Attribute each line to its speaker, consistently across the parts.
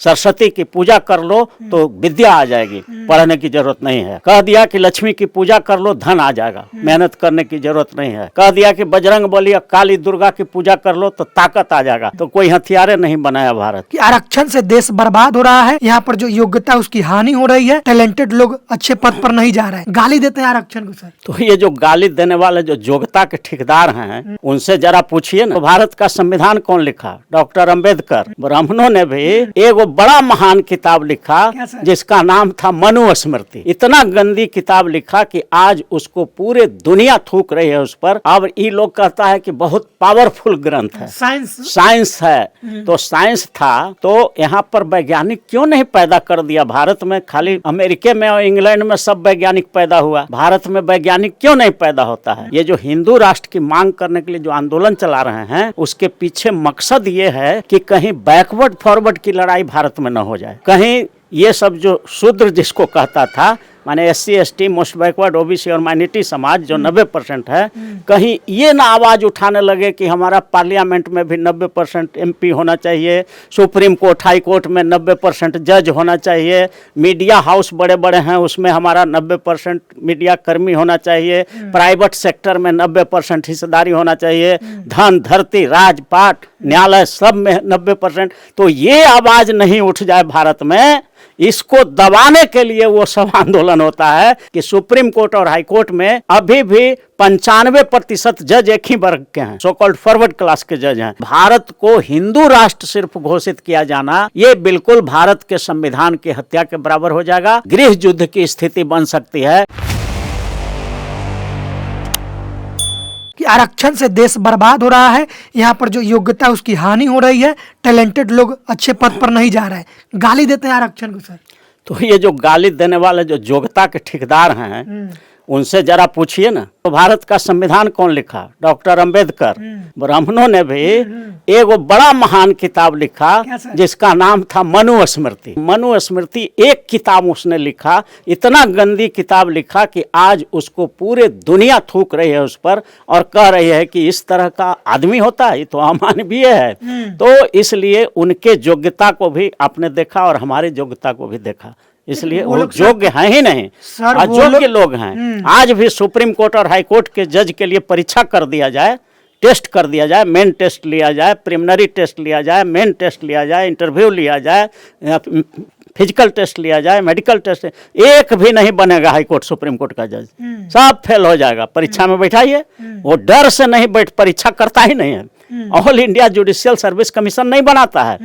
Speaker 1: सरस्वती की पूजा कर लो तो विद्या आ जाएगी, पढ़ने की जरूरत नहीं है। कह दिया कि लक्ष्मी की पूजा कर लो, धन आ जाएगा, मेहनत करने की जरूरत नहीं है। कह दिया कि बजरंग बली या काली दुर्गा की पूजा कर लो तो ताकत आ जाएगा। तो कोई हथियारे नहीं बनाया भारत।
Speaker 2: कि आरक्षण से देश बर्बाद हो रहा है, यहाँ पर जो योग्यता उसकी हानि हो रही है, टैलेंटेड लोग अच्छे पद पर नहीं जा रहे हैं, गाली देते हैं आरक्षण को। सर
Speaker 1: तो ये जो गाली देने वाले जो योग्यता के ठेकेदार हैं उनसे जरा पूछिए ना, तो भारत का संविधान कौन लिखा? डॉक्टर अंबेडकर। ब्राह्मणों ने भी एक बड़ा महान किताब लिखा जिसका नाम था मनुस्मृति। इतना गंदी किताब लिखा कि आज उसको पूरे दुनिया थूक रही है उस पर। अब ये लोग कहता है कि बहुत पावरफुल ग्रंथ है, साइंस है। तो साइंस था तो यहाँ पर वैज्ञानिक क्यों नहीं पैदा कर दिया? भारत में खाली अमेरिका में और इंग्लैंड में सब वैज्ञानिक पैदा हुआ, भारत में वैज्ञानिक क्यों नहीं पैदा होता है? ये जो हिंदू राष्ट्र की मांग करने के लिए जो आंदोलन चला रहे हैं उसके पीछे मकसद ये है कि कहीं बैकवर्ड फॉरवर्ड की लड़ाई भारत में न हो जाए। कहीं ये सब जो शूद्र जिसको कहता था, माने SC ST most backward OBC और माइनॉरिटी समाज जो 90% है, कहीं ये ना आवाज उठाने लगे कि हमारा पार्लियामेंट में भी 90% MP होना चाहिए, सुप्रीम कोर्ट हाई कोर्ट में 90% जज होना चाहिए, मीडिया हाउस बड़े बड़े हैं उसमें हमारा 90% मीडिया कर्मी होना चाहिए, प्राइवेट सेक्टर में 90% हिस्सेदारी होना चाहिए, धन धरती राजपाट न्यायालय सब में 90%। तो ये आवाज नहीं उठ जाए भारत में, इसको दबाने के लिए वो सब आंदोलन होता है कि सुप्रीम कोर्ट और हाई कोर्ट में अभी भी 95% जज एक ही वर्ग के हैं, सो कॉल्ड फॉरवर्ड क्लास के जज हैं। भारत को हिंदू राष्ट्र सिर्फ घोषित किया जाना ये बिल्कुल भारत के संविधान की हत्या के बराबर हो जाएगा, गृह युद्ध की स्थिति बन सकती है।
Speaker 2: कि आरक्षण से देश बर्बाद हो रहा है, यहाँ पर जो योग्यता उसकी हानि हो रही है, टैलेंटेड लोग अच्छे पद पर नहीं जा रहे हैं, गाली देते हैं आरक्षण को। सर
Speaker 1: तो ये जो गाली देने वाले जो योग्यता के ठेकेदार हैं उनसे जरा पूछिए ना, तो भारत का संविधान कौन लिखा? डॉक्टर अंबेडकर। ब्राह्मणों ने भी एक बड़ा महान किताब लिखा जिसका नाम था मनुस्मृति। मनुस्मृति एक किताब उसने लिखा, इतना गंदी किताब लिखा कि आज उसको पूरे दुनिया थूक रही है उस पर और कह रही है कि इस तरह का आदमी होता है, ये तो अमानवीय है। तो इसलिए उनके योग्यता को भी आपने देखा और हमारी योग्यता को भी देखा, इसलिए वो योग्य हैं ही नहीं, अयोग्य लोग हैं। आज भी सुप्रीम कोर्ट और हाई कोर्ट के जज के लिए परीक्षा कर दिया जाए, टेस्ट कर दिया जाए, मेन टेस्ट लिया जाए, प्रिलिमिनरी टेस्ट लिया जाए, मेन टेस्ट लिया जाए, इंटरव्यू लिया जाए, फिजिकल टेस्ट लिया जाए, मेडिकल टेस्ट, एक भी नहीं बनेगा हाई कोर्ट सुप्रीम कोर्ट का जज, सब फेल हो जाएगा। परीक्षा में बैठाइए, वो डर से नहीं बैठ, परीक्षा करता ही नहीं है। All India judicial service commission नहीं बनाता है,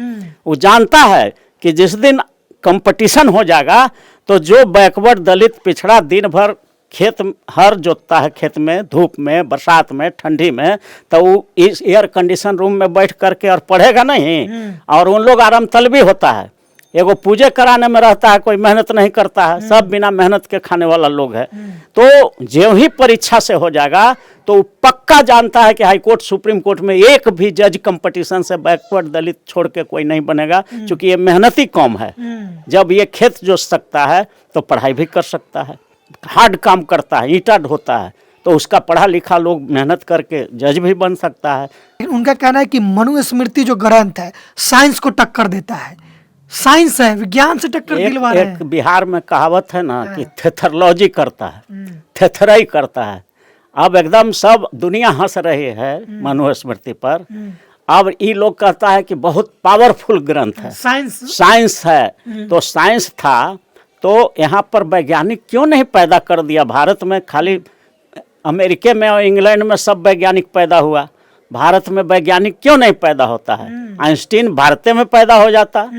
Speaker 1: वो जानता है कि जिस दिन कंपटीशन हो जाएगा तो जो बैकवर्ड दलित पिछड़ा दिन भर खेत हर जोतता है, खेत में धूप में बरसात में ठंडी में, तो वो इस एयर कंडीशन रूम में बैठ करके और पढ़ेगा नहीं, और उन लोग आराम तलबी होता है, एगो पूजे कराने में रहता है, कोई मेहनत नहीं करता है, सब बिना मेहनत के खाने वाला लोग है। तो जो ही परीक्षा से हो जाएगा तो पक्का जानता है कि हाई कोर्ट सुप्रीम कोर्ट में एक भी जज कंपटीशन से बैकवर्ड दलित छोड़ के कोई नहीं बनेगा, क्योंकि ये मेहनती कौम है। जब ये खेत जोत सकता है तो पढ़ाई भी कर सकता है, हार्ड काम करता है, ईंटा ढोता है, तो उसका पढ़ा लिखा लोग मेहनत करके जज भी बन सकता है।
Speaker 2: उनका कहना है कि मनुस्मृति जो ग्रंथ है साइंस को टक्कर देता है, साइंस है, विज्ञान से टक्कर दिलवा रहे हैं।
Speaker 1: एक बिहार में कहावत है ना कि थेथरोलॉजी करता है, थेथराई करता है। अब एकदम सब दुनिया हंस रही है मनुस्मृति पर। अब ये लोग कहता है कि बहुत पावरफुल ग्रंथ है, साइंस है। तो साइंस था तो यहाँ पर वैज्ञानिक क्यों नहीं पैदा कर दिया? भारत में खाली अमेरिका में और इंग्लैंड में सब वैज्ञानिक पैदा हुआ, भारत में वैज्ञानिक क्यों नहीं पैदा होता है? आइंस्टीन भारत में पैदा हो जाता,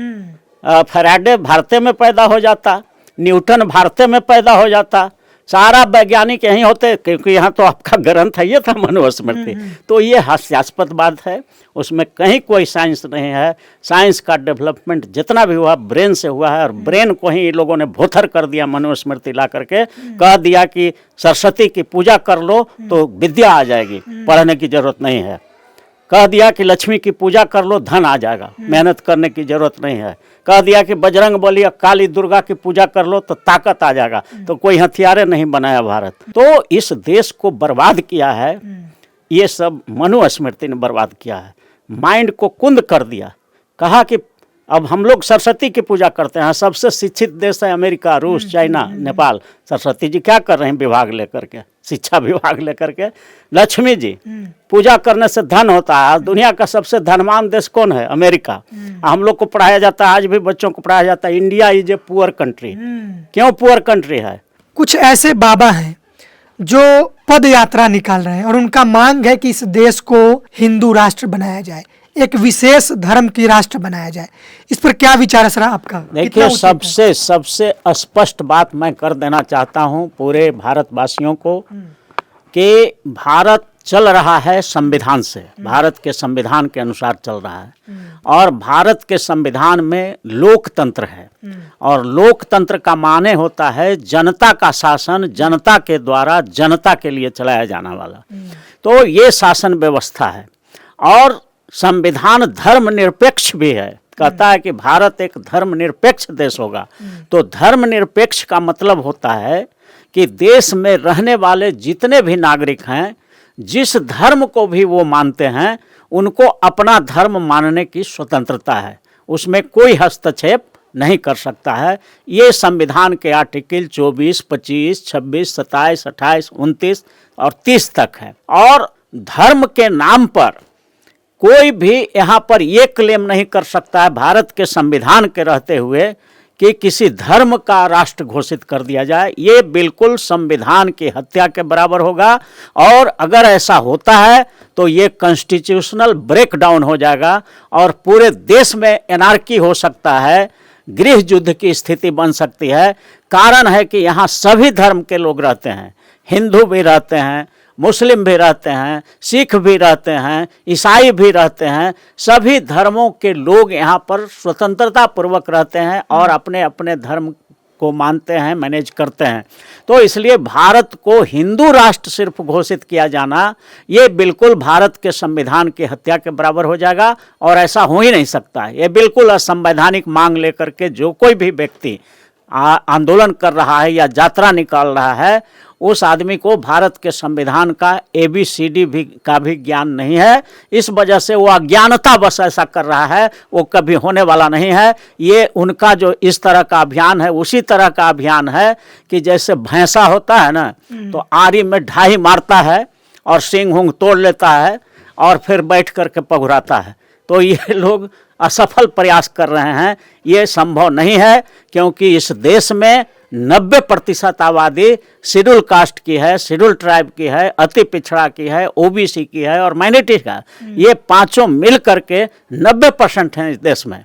Speaker 1: फैराडे भारत में पैदा हो जाता, न्यूटन भारत में पैदा हो जाता, सारा वैज्ञानिक यहीं होते, क्योंकि यहाँ तो आपका ग्रंथ है ये था मनुस्मृति। तो ये हास्यास्पद बात है, उसमें कहीं कोई साइंस नहीं है। साइंस का डेवलपमेंट जितना भी हुआ ब्रेन से हुआ है, और ब्रेन को ही लोगों ने भोथर कर दिया मनुस्मृति ला करके, कह दिया कि सरस्वती की पूजा कर लो तो विद्या आ जाएगी, पढ़ने की जरूरत नहीं है। कह दिया कि लक्ष्मी की पूजा कर लो, धन आ जाएगा, मेहनत करने की जरूरत नहीं है। कह दिया कि बजरंग बली या काली दुर्गा की पूजा कर लो तो ताकत आ जाएगा। तो कोई हथियारे नहीं बनाया भारत। तो इस देश को बर्बाद किया है, ये सब मनुस्मृति ने बर्बाद किया है। माइंड को कुंद कर दिया, कहा कि अब हम लोग सरस्वती की पूजा करते हैं, सबसे शिक्षित देश है अमेरिका, रूस, चाइना, नेपाल। सरस्वती जी क्या कर रहे हैं विभाग लेकर के, शिक्षा विभाग लेकर के? लक्ष्मी जी, पूजा करने से धन होता है। दुनिया का सबसे धनवान देश कौन है? अमेरिका। हम लोग को पढ़ाया जाता है, आज भी बच्चों को पढ़ाया जाता है, India is a poor country. क्यों पुअर कंट्री है?
Speaker 2: कुछ ऐसे बाबा हैं जो पद यात्रा निकाल रहे हैं और उनका मांग है कि इस देश को हिंदू राष्ट्र बनाया जाए, एक विशेष धर्म की राष्ट्र बनाया जाए। इस पर क्या विचार है सर आपका?
Speaker 1: देखिए, सबसे स्पष्ट बात मैं कर देना चाहता हूं पूरे भारतवासियों को कि भारत चल रहा है संविधान से, भारत के संविधान के अनुसार चल रहा है। और भारत के संविधान में लोकतंत्र है, और लोकतंत्र का माने होता है जनता का शासन, जनता के द्वारा जनता के लिए चलाया जाने वाला। तो ये शासन व्यवस्था है। और संविधान धर्मनिरपेक्ष भी है, कहता है कि भारत एक धर्मनिरपेक्ष देश होगा। तो धर्मनिरपेक्ष का मतलब होता है कि देश में रहने वाले जितने भी नागरिक हैं, जिस धर्म को भी वो मानते हैं, उनको अपना धर्म मानने की स्वतंत्रता है, उसमें कोई हस्तक्षेप नहीं कर सकता है। ये संविधान के आर्टिकल 24, 25, 26, 27, 28, 29 और 30 तक है। और धर्म के नाम पर कोई भी यहाँ पर ये क्लेम नहीं कर सकता है भारत के संविधान के रहते हुए कि किसी धर्म का राष्ट्र घोषित कर दिया जाए। ये बिल्कुल संविधान की हत्या के बराबर होगा। और अगर ऐसा होता है तो ये कॉन्स्टिट्यूशनल ब्रेकडाउन हो जाएगा और पूरे देश में एनार्की हो सकता है, गृह युद्ध की स्थिति बन सकती है। कारण है कि यहाँ सभी धर्म के लोग रहते हैं, हिंदू भी रहते हैं, मुस्लिम भी रहते हैं, सिख भी रहते हैं, ईसाई भी रहते हैं। सभी धर्मों के लोग यहाँ पर स्वतंत्रता पूर्वक रहते हैं और अपने अपने धर्म को मानते हैं, मैनेज करते हैं। तो इसलिए भारत को हिंदू राष्ट्र सिर्फ घोषित किया जाना, ये बिल्कुल भारत के संविधान की हत्या के बराबर हो जाएगा और ऐसा हो ही नहीं सकता है। ये बिल्कुल असंवैधानिक मांग लेकर के जो कोई भी व्यक्ति आंदोलन कर रहा है या यात्रा निकाल रहा है, उस आदमी को भारत के संविधान का ABCD भी का भी ज्ञान नहीं है। इस वजह से वो अज्ञानता बस ऐसा कर रहा है, वो कभी होने वाला नहीं है। ये उनका जो इस तरह का अभियान है, उसी तरह का अभियान है कि जैसे भैंसा होता है ना, तो आरी में ढाई मारता है और सींग हुंग तोड़ लेता है और फिर बैठ करके पघुराता है। तो ये लोग असफल प्रयास कर रहे हैं। ये संभव नहीं है, क्योंकि इस देश में 90% आबादी शेड्यूल कास्ट की है, शेड्यूल ट्राइब की है, अति पिछड़ा की है, OBC की है और माइनॉरिटी का। ये पांचों मिल करके 90% हैं इस देश में।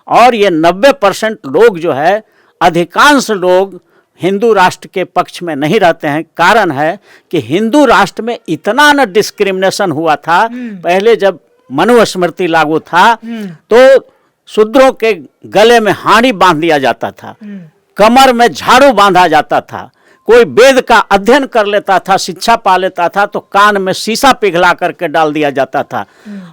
Speaker 1: और ये 90% लोग जो है, अधिकांश लोग हिंदू राष्ट्र के पक्ष में नहीं रहते हैं। कारण है कि हिंदू राष्ट्र में इतना न डिस्क्रिमिनेशन हुआ था। पहले जब मनुस्मृति लागू था तो शूद्रों के गले में हांडी बांध दिया जाता था, कमर में झाड़ू बांधा जाता था। कोई वेद का अध्ययन कर लेता था, शिक्षा पा लेता था, तो कान में शीशा पिघला करके डाल दिया जाता था।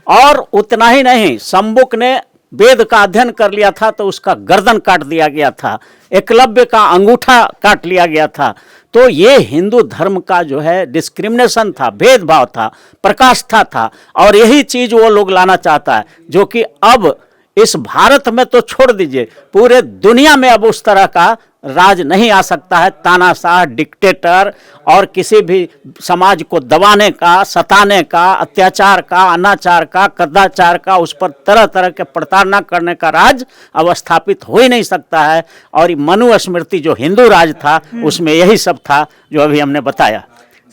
Speaker 1: और उतना ही नहीं, शंबुक ने वेद का अध्ययन कर लिया था तो उसका गर्दन काट दिया गया था, एकलव्य का अंगूठा काट लिया गया था। तो ये हिंदू धर्म का जो है डिस्क्रिमिनेशन था, भेदभाव था, प्रकाष्ठा था। और यही चीज वो लोग लाना चाहता है, जो कि अब इस भारत में तो छोड़ दीजिए, पूरे दुनिया में अब उस तरह का राज नहीं आ सकता है। तानाशाह, डिक्टेटर और किसी भी समाज को दबाने का, सताने का, अत्याचार का, अनाचार का, कदाचार का, उस पर तरह तरह के प्रताड़ना करने का राज अब स्थापित हो ही नहीं सकता है। और ये मनुस्मृति जो हिंदू राज था, उसमें यही सब था जो अभी हमने बताया।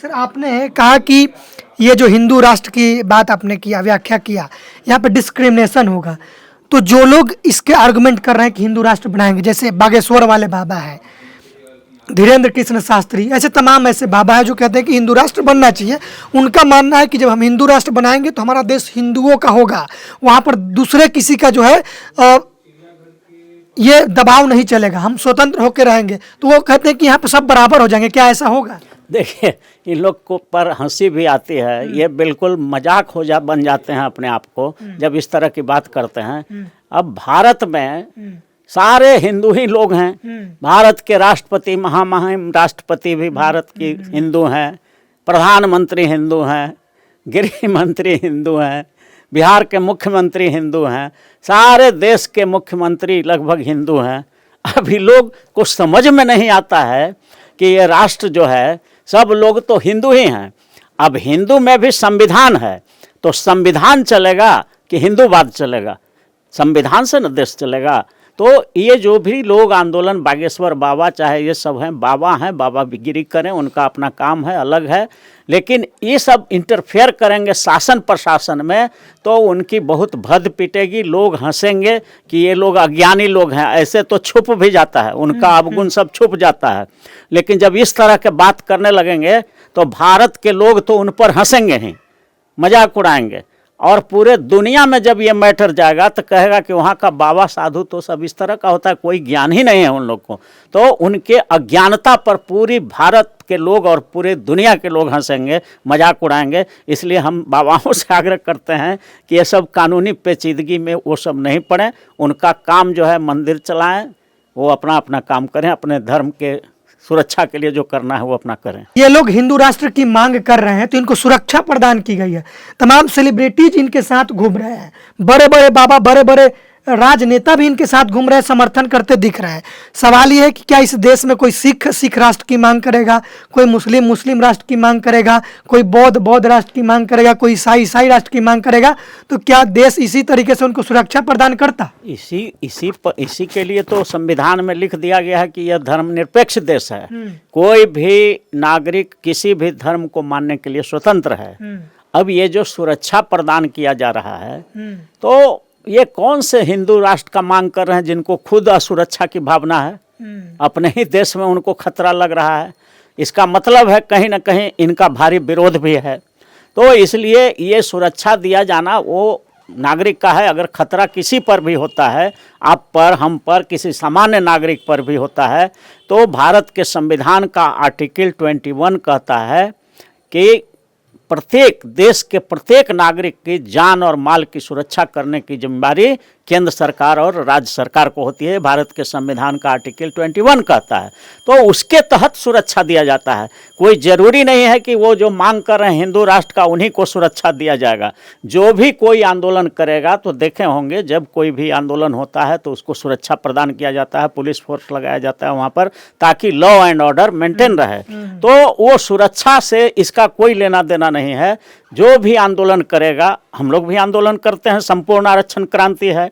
Speaker 2: सर, आपने कहा कि ये जो हिंदू राष्ट्र की बात आपने किया, व्याख्या किया, यहाँ पे डिस्क्रिमिनेशन होगा। तो जो लोग इसके आर्गुमेंट कर रहे हैं कि हिंदू राष्ट्र बनाएंगे, जैसे बागेश्वर वाले बाबा हैं, धीरेन्द्र कृष्ण शास्त्री, ऐसे तमाम ऐसे बाबा हैं जो कहते हैं कि हिंदू राष्ट्र बनना चाहिए। उनका मानना है कि जब हम हिंदू राष्ट्र बनाएंगे तो हमारा देश हिंदुओं का होगा, वहाँ पर दूसरे किसी का जो है ये दबाव नहीं चलेगा, हम स्वतंत्र होकर रहेंगे। तो वो कहते हैं कि यहाँ पर सब बराबर हो जाएंगे। क्या ऐसा होगा?
Speaker 1: देखिए, इन लोग को पर हंसी भी आती है, ये बिल्कुल मजाक बन जाते हैं अपने आप को जब इस तरह की बात करते हैं। अब भारत में सारे हिंदू ही लोग हैं। भारत के राष्ट्रपति, महामहिम राष्ट्रपति भी भारत की हिंदू हैं, प्रधानमंत्री हिंदू हैं, गृह मंत्री हिंदू हैं, बिहार के मुख्यमंत्री हिंदू हैं, सारे देश के मुख्यमंत्री लगभग हिंदू हैं। अभी लोग को समझ में नहीं आता है कि ये राष्ट्र जो है सब लोग तो हिंदू ही हैं। अब हिंदू में भी संविधान है, तो संविधान चलेगा कि हिंदूवाद चलेगा? संविधान से न देश चलेगा। तो ये जो भी लोग आंदोलन, बागेश्वर बाबा चाहे ये सब हैं, बाबा हैं, बाबा गिरी करें, उनका अपना काम है, अलग है, लेकिन ये सब इंटरफेयर करेंगे शासन प्रशासन में तो उनकी बहुत भद पिटेगी। लोग हंसेंगे कि ये लोग अज्ञानी लोग हैं, ऐसे तो छुप भी जाता है, उनका अवगुण सब छुप जाता है। लेकिन जब इस तरह के बात करने लगेंगे तो भारत के लोग तो उन पर हंसेंगे ही, मजाक उड़ाएंगे। और पूरे दुनिया में जब ये मैटर जाएगा तो कहेगा कि वहाँ का बाबा साधु तो सब इस तरह का होता है, कोई ज्ञान ही नहीं है उन लोग को। तो उनके अज्ञानता पर पूरी भारत के लोग और पूरे दुनिया के लोग हंसेंगे, मजाक उड़ाएंगे। इसलिए हम बाबाओं से आग्रह करते हैं कि ये सब कानूनी पेचीदगी में वो सब नहीं पड़ें। उनका काम जो है मंदिर चलाएं, वो अपना अपना काम करें, अपने धर्म के सुरक्षा के लिए जो करना है वो अपना करें।
Speaker 2: ये लोग हिंदू राष्ट्र की मांग कर रहे हैं तो इनको सुरक्षा प्रदान की गई है। तमाम सेलिब्रिटीज इनके साथ घूम रहे हैं, बड़े बड़े बाबा, बड़े बड़े राजनेता भी इनके साथ घूम रहे हैं, समर्थन करते दिख रहे हैं। सवाल ये है कि क्या इस देश में कोई सिख राष्ट्र की मांग करेगा, कोई मुस्लिम राष्ट्र की मांग करेगा, कोई बौद्ध राष्ट्र की मांग करेगा, कोई ईसाई राष्ट्र की मांग करेगा, तो क्या देश इसी तरीके से उनको सुरक्षा प्रदान करता?
Speaker 1: इसी के लिए तो संविधान में लिख दिया गया है कि यह धर्मनिरपेक्ष देश है, कोई भी नागरिक किसी भी धर्म को मानने के लिए स्वतंत्र है। अब ये जो सुरक्षा प्रदान किया जा रहा है, तो ये कौन से हिंदू राष्ट्र का मांग कर रहे हैं जिनको खुद असुरक्षा की भावना है, अपने ही देश में उनको खतरा लग रहा है? इसका मतलब है कहीं ना कहीं इनका भारी विरोध भी है। तो इसलिए ये सुरक्षा दिया जाना वो नागरिक का है। अगर खतरा किसी पर भी होता है, आप पर, हम पर, किसी सामान्य नागरिक पर भी होता है, तो भारत के संविधान का आर्टिकल 21 कहता है कि प्रत्येक देश के प्रत्येक नागरिक की जान और माल की सुरक्षा करने की जिम्मेदारी केंद्र सरकार और राज्य सरकार को होती है। भारत के संविधान का आर्टिकल 21 कहता है, तो उसके तहत सुरक्षा दिया जाता है। कोई ज़रूरी नहीं है कि वो जो मांग कर रहे हैं हिंदू राष्ट्र का उन्हीं को सुरक्षा दिया जाएगा। जो भी कोई आंदोलन करेगा, तो देखे होंगे जब कोई भी आंदोलन होता है तो उसको सुरक्षा प्रदान किया जाता है, पुलिस फोर्स लगाया जाता है वहाँ पर, ताकि लॉ एंड ऑर्डर मेंटेन रहे। तो वो सुरक्षा से इसका कोई लेना देना नहीं है। जो भी आंदोलन करेगा, हम लोग भी आंदोलन करते हैं, संपूर्ण आरक्षण क्रांति है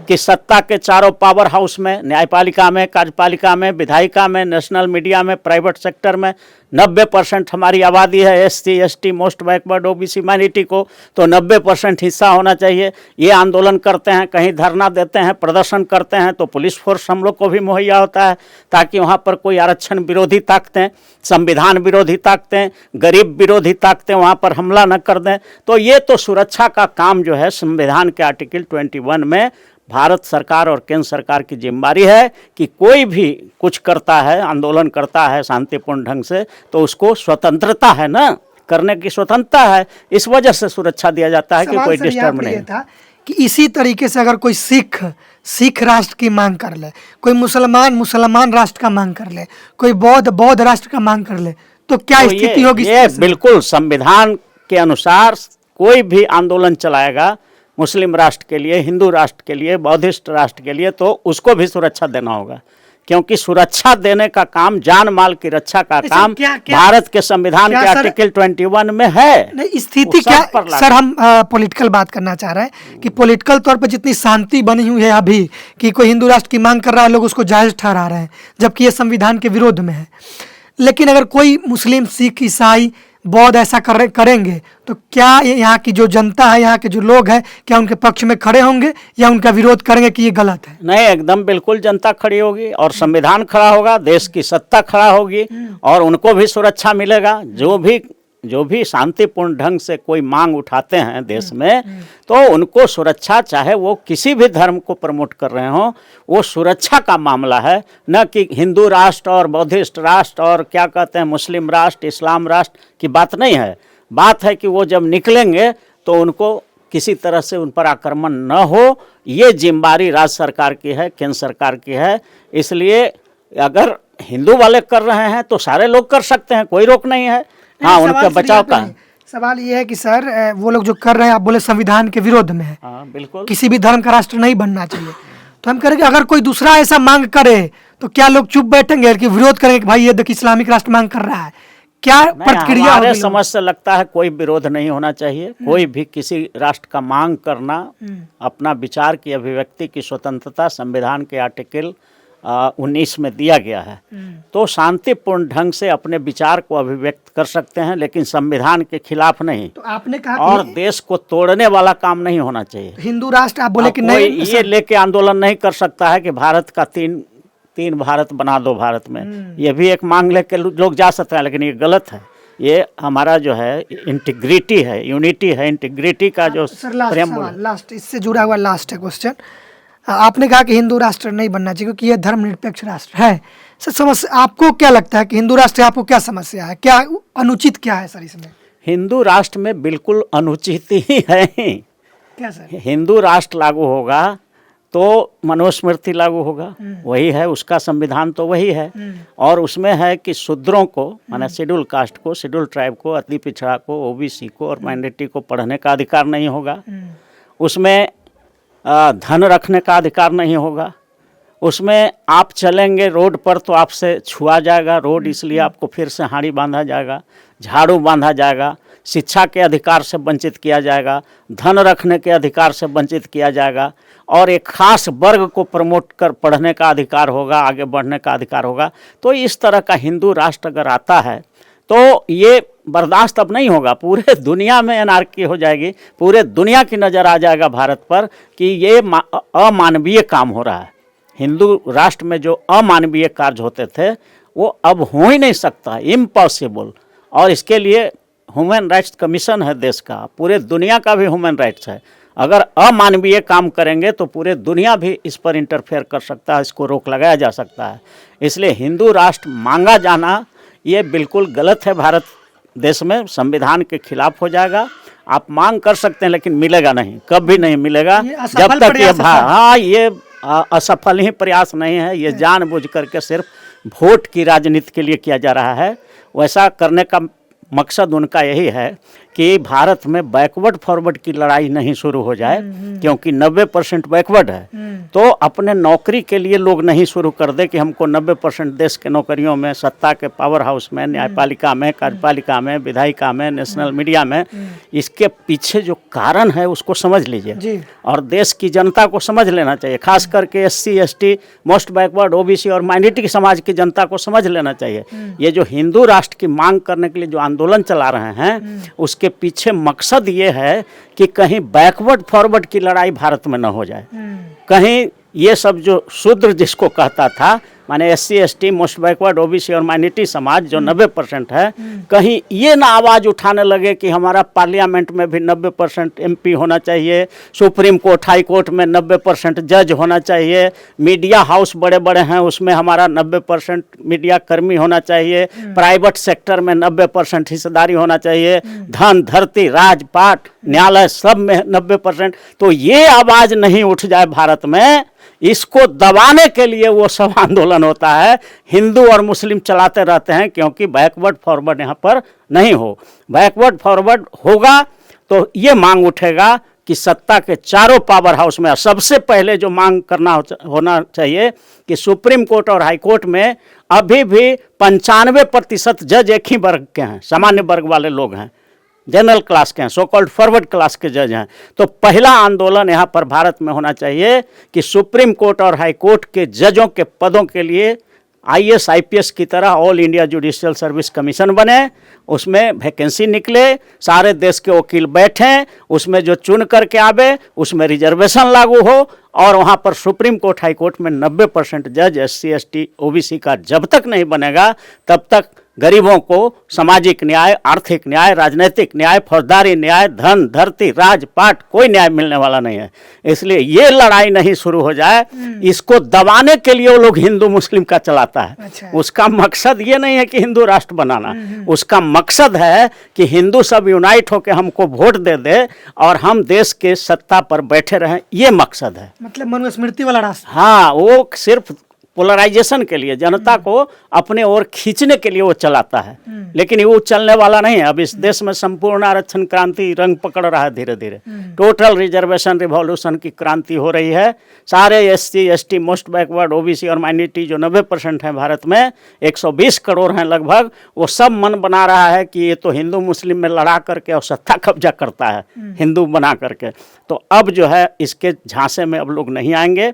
Speaker 1: कि सत्ता के चारों पावर हाउस में, न्यायपालिका में, कार्यपालिका में, विधायिका में, नेशनल मीडिया में, प्राइवेट सेक्टर में 90% हमारी आबादी है SC ST most backward OBC minority को, तो 90% हिस्सा होना चाहिए। ये आंदोलन करते हैं, कहीं धरना देते हैं, प्रदर्शन करते हैं, तो पुलिस फोर्स हम लोग को भी मुहैया होता है ताकि वहाँ पर कोई आरक्षण विरोधी ताकतें, संविधान विरोधी ताकतें, गरीब विरोधी ताकतें वहाँ पर हमला न कर दें। तो ये तो सुरक्षा का काम जो है संविधान के आर्टिकल 21 में भारत सरकार और केंद्र सरकार की जिम्मेदारी है कि कोई भी कुछ करता है, आंदोलन करता है शांतिपूर्ण ढंग से, तो उसको स्वतंत्रता है ना, करने की स्वतंत्रता है। इस वजह से सुरक्षा दिया जाता है कि कोई डिस्टर्ब नहीं
Speaker 2: था कि इसी तरीके से अगर कोई सिख राष्ट्र की मांग कर ले, कोई मुसलमान राष्ट्र का मांग कर ले, कोई बौद्ध राष्ट्र का मांग कर ले, तो क्या
Speaker 1: तो
Speaker 2: स्थिति होगी?
Speaker 1: ये बिल्कुल संविधान के अनुसार कोई भी आंदोलन चलाएगा मुस्लिम राष्ट्र के लिए, हिंदू राष्ट्र के लिए, बौद्धिस्ट राष्ट्र के लिए, तो उसको भी सुरक्षा देना होगा, क्योंकि सुरक्षा देने का काम, जान माल की रक्षा का काम भारत के संविधान के आर्टिकल 21 में है।
Speaker 2: नहीं, स्थिति क्या सर, हम पॉलिटिकल बात करना चाह रहे हैं कि पॉलिटिकल तौर पर जितनी शांति बनी हुई है अभी कि कोई हिंदू राष्ट्र की मांग कर रहा है, लोग उसको जायज ठहरा रहे हैं, जबकि ये संविधान के विरोध में है। लेकिन अगर कोई मुस्लिम, सिख, ईसाई, बौद्ध ऐसा करेंगे तो क्या यहाँ की जो जनता है, यहाँ के जो लोग हैं, क्या उनके पक्ष में खड़े होंगे या उनका विरोध करेंगे कि ये गलत है?
Speaker 1: नहीं, एकदम बिल्कुल जनता खड़ी होगी और संविधान खड़ा होगा, देश की सत्ता खड़ा होगी और उनको भी सुरक्षा मिलेगा। जो भी शांतिपूर्ण ढंग से कोई मांग उठाते हैं देश में, तो उनको सुरक्षा, चाहे वो किसी भी धर्म को प्रमोट कर रहे हों, वो सुरक्षा का मामला है, न कि हिंदू राष्ट्र और बौद्धिस्ट राष्ट्र और क्या कहते हैं मुस्लिम राष्ट्र, इस्लाम राष्ट्र की बात नहीं है। बात है कि वो जब निकलेंगे तो उनको किसी तरह से उन पर आक्रमण न हो, ये जिम्मेदारी राज्य सरकार की है, केंद्र सरकार की है। इसलिए अगर हिंदू वाले कर रहे हैं तो सारे लोग कर सकते हैं, कोई रोक नहीं है। हाँ, उनका बचाव का
Speaker 2: सवाल ये है कि सर वो लोग जो कर रहे हैं, आप बोले संविधान के विरोध में है,
Speaker 1: हाँ बिल्कुल।
Speaker 2: किसी भी धर्म का राष्ट्र नहीं बनना चाहिए, तो हम करेंगे अगर कोई दूसरा ऐसा मांग करे तो क्या लोग चुप बैठेंगे कि विरोध करेंगे कि भाई ये देखिए इस्लामिक राष्ट्र मांग कर रहा है? क्या प्रतिक्रिया
Speaker 1: हमारे
Speaker 2: होगी?
Speaker 1: समझ से लगता है कोई विरोध नहीं होना चाहिए। कोई भी किसी राष्ट्र का मांग करना, अपना विचार की अभिव्यक्ति की स्वतंत्रता संविधान के आर्टिकल 19 में दिया गया है, तो शांतिपूर्ण ढंग से अपने विचार को अभिव्यक्त कर सकते हैं, लेकिन संविधान के खिलाफ नहीं।
Speaker 2: तो आपने कहा
Speaker 1: और देश को तोड़ने वाला काम नहीं होना चाहिए।
Speaker 2: हिंदू राष्ट्र आप बोले कि
Speaker 1: कोई
Speaker 2: नहीं,
Speaker 1: ये लेके आंदोलन नहीं कर सकता है कि भारत का तीन भारत बना दो भारत में। ये भी एक मांग लेके लोग जा सकते हैं, लेकिन ये गलत है। ये हमारा जो है इंटीग्रिटी है, यूनिटी है, इंटीग्रिटी का जो
Speaker 2: सर लास्ट
Speaker 1: प्रेम्बुल
Speaker 2: सवाल, लास्ट इससे जुड़ा हुआ लास्ट है क्वेश्चन। आपने कहा कि हिंदू राष्ट्र नहीं बनना चाहिए क्योंकि ये धर्मनिरपेक्ष राष्ट्र है। सर समस्या आपको क्या लगता है कि हिंदू राष्ट्र आपको क्या समस्या है, क्या अनुचित क्या है सर इसमें?
Speaker 1: हिंदू राष्ट्र में बिल्कुल अनुचित ही है।
Speaker 2: क्या सर?
Speaker 1: हिंदू राष्ट्र लागू होगा तो मनुस्मृति लागू होगा, वही है उसका संविधान, तो वही है। और उसमें है कि शूद्रों को, माने शेड्यूल कास्ट को, शेड्यूल ट्राइब को, अति पिछड़ा को, ओबीसी को और माइनॉरिटी को पढ़ने का अधिकार नहीं होगा। उसमें धन रखने का अधिकार नहीं होगा। उसमें आप चलेंगे रोड पर तो आपसे छुआ जाएगा रोड, इसलिए आपको फिर से हाड़ी बांधा जाएगा, झाड़ू बांधा जाएगा। शिक्षा के अधिकार से वंचित किया जाएगा, धन रखने के अधिकार से वंचित किया जाएगा, और एक खास वर्ग को प्रमोट कर पढ़ने का अधिकार होगा, आगे बढ़ने का अधिकार होगा। तो इस तरह का हिंदू राष्ट्र अगर आता है तो ये बर्दाश्त अब नहीं होगा। पूरे दुनिया में एनार्की हो जाएगी, पूरे दुनिया की नज़र आ जाएगा भारत पर कि ये अमानवीय काम हो रहा है। हिंदू राष्ट्र में जो अमानवीय कार्य होते थे वो अब हो ही नहीं सकता, इम्पॉसिबल। और इसके लिए ह्यूमन राइट्स कमीशन है देश का, पूरे दुनिया का भी ह्यूमन राइट्स है। अगर अमानवीय काम करेंगे तो पूरे दुनिया भी इस पर इंटरफेयर कर सकता है, इसको रोक लगाया जा सकता है। इसलिए हिंदू राष्ट्र मांगा जाना ये बिल्कुल गलत है। भारत देश में संविधान के खिलाफ हो जाएगा। आप मांग कर सकते हैं लेकिन मिलेगा नहीं, कभी नहीं मिलेगा जब तक ये असफल ही प्रयास नहीं है। ये जानबूझ करके सिर्फ वोट की राजनीति के लिए किया जा रहा है। वैसा करने का मकसद उनका यही है कि भारत में बैकवर्ड फॉरवर्ड की लड़ाई नहीं शुरू हो जाए, क्योंकि 90% बैकवर्ड है। तो अपने नौकरी के लिए लोग नहीं शुरू कर दे कि हमको 90% देश के नौकरियों में, सत्ता के पावर हाउस में, न्यायपालिका में, कार्यपालिका में, विधायिका में, नेशनल मीडिया में। इसके पीछे जो कारण है उसको समझ लीजिए और देश की जनता को समझ लेना चाहिए। खास करके SC ST, most backward, OBC और माइनॉरिटी समाज की जनता को समझ लेना चाहिए। ये जो हिंदू राष्ट्र की मांग करने के लिए जो आंदोलन चला रहे हैं उसके पीछे मकसद ये है कि कहीं बैकवर्ड फॉरवर्ड की लड़ाई भारत में न हो जाए। कहीं ये सब जो शूद्र जिसको कहता था, माने SC ST, most backward, OBC और माइनॉरिटी समाज जो 90% है, कहीं ये ना आवाज़ उठाने लगे कि हमारा पार्लियामेंट में भी 90% MP होना चाहिए, सुप्रीम कोर्ट, हाई कोर्ट में 90% जज होना चाहिए, मीडिया हाउस बड़े बड़े हैं उसमें हमारा 90% मीडिया कर्मी होना चाहिए, प्राइवेट सेक्टर में 90% हिस्सेदारी होना चाहिए, धन, धरती, राजपाट, न्यायालय सब में 90%। तो ये आवाज़ नहीं उठ जाए भारत में, इसको दबाने के लिए वो सब आंदोलन होता है। हिंदू और मुस्लिम चलाते रहते हैं क्योंकि बैकवर्ड फॉरवर्ड यहाँ पर नहीं हो। बैकवर्ड फॉरवर्ड होगा तो ये मांग उठेगा कि सत्ता के चारों पावर हाउस में सबसे पहले जो मांग करना होना चाहिए कि सुप्रीम कोर्ट और हाई कोर्ट में अभी भी 95% जज एक ही वर्ग के हैं, सामान्य वर्ग वाले लोग हैं, जनरल क्लास के हैं, सो कॉल्ड फॉरवर्ड क्लास के जज हैं। तो पहला आंदोलन यहाँ पर भारत में होना चाहिए कि सुप्रीम कोर्ट और हाई कोर्ट के जजों के पदों के लिए IAS IPS की तरह all India judicial service commission बने, उसमें वैकेंसी निकले, सारे देश के वकील बैठें, उसमें जो चुन करके आवे उसमें रिजर्वेशन लागू हो, और वहाँ पर सुप्रीम कोर्ट हाई कोर्ट में 90% जज SC ST OBC का जब तक नहीं बनेगा तब तक गरीबों को सामाजिक न्याय, आर्थिक न्याय, राजनीतिक न्याय, फौजदारी न्याय, धन, धरती, राजपाट, कोई न्याय मिलने वाला नहीं है। इसलिए ये लड़ाई नहीं शुरू हो जाए, इसको दबाने के लिए वो लोग हिंदू मुस्लिम का चलाता है।
Speaker 2: अच्छा।
Speaker 1: उसका मकसद ये नहीं है कि हिंदू राष्ट्र बनाना, उसका मकसद है कि हिंदू सब यूनाइट होकर हमको वोट दे दे और हम देश के सत्ता पर बैठे रहें, ये मकसद है।
Speaker 2: मतलब मनुस्मृति वाला राष्ट्र।
Speaker 1: हाँ, वो सिर्फ पोलराइजेशन के लिए, जनता को अपने ओर खींचने के लिए वो चलाता है, लेकिन वो चलने वाला नहीं है। अब इस देश में संपूर्ण आरक्षण क्रांति रंग पकड़ रहा है धीरे धीरे। टोटल रिजर्वेशन रिवॉल्यूशन की क्रांति हो रही है। सारे SC ST most backward OBC और माइनॉरिटी जो 90% है भारत में, 120 करोड़ हैं लगभग, वो सब मन बना रहा है कि ये तो हिंदू मुस्लिम में लड़ा करके और सत्ता कब्जा करता है हिंदू बना करके। तो अब जो है इसके झांसे में अब लोग नहीं आएंगे।